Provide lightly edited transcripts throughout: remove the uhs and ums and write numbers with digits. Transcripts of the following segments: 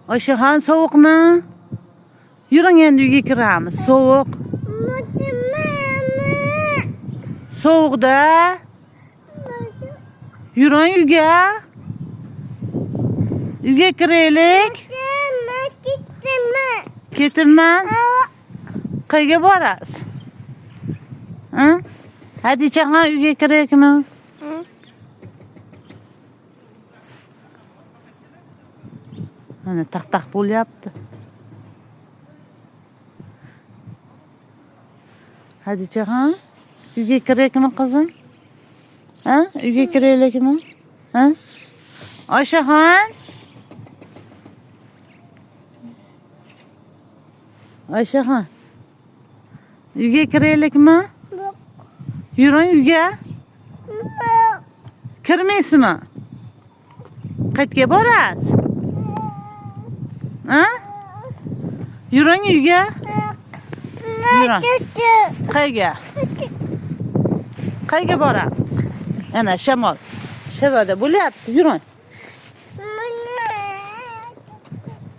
Oyshaxon, sovuqmi? Yuring endi uyga kiramiz. Sovuq. Sovuqda. Yuring uyga. Uyga kiraylik. Ketirman. Qayerga borasiz? Ha? Hadichaxon, uyga kiraylikmi? Mana taq bo'lyapti. Hadichaxon, uyga kiraylikmi qizim? Ha? Uyga kiraylikmi? Ha? Oyshaxon. Oyshaxon. Uyga kiraylikmi? Yo'q. Yuring uyga. Yo'q. Kirmaysizmi? Qayerga borasiz? Ha? Yuring uyga. Yuring. Qayerga? Qayerga boramiz? Ana shamol. Shavada bo'lyapti. Yuring.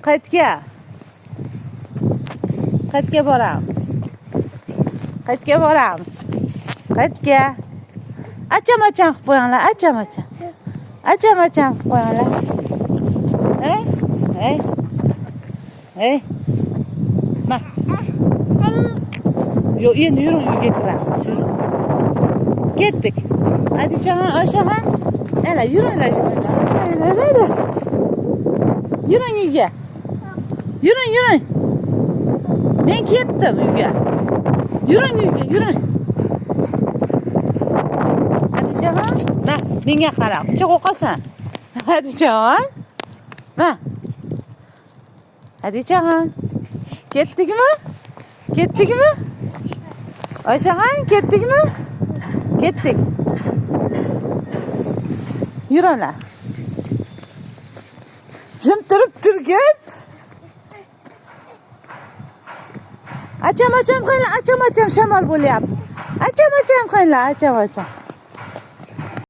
Qayerga? Qayerga boramiz? Qayerga boramiz? Qayerga? Acham-acham qilib qo'yinglar, acham-acham. Acham-acham qilib qo'yinglar. Hey. Hey. Ma. Yo, endi yuring uyga kiramiz. Yuring. Ketdik. Hadichaxon, Oyshaxon. Ana yuringlar. Yuring uyga. Yuring. Men ketdim uyga. Yuring uyga, yuring. Hadichaxon, ma, menga qara. Quchoq o'qasan. Hadichaxon. Ma. Hadichaxon. Ketdikmi? Oyshaxon, ketdikmi? Ketdik. Yuringlar. Jim turib turgan. Acham qilinglar, acham shamol bo'lyapti. Acham qilinglar, acham.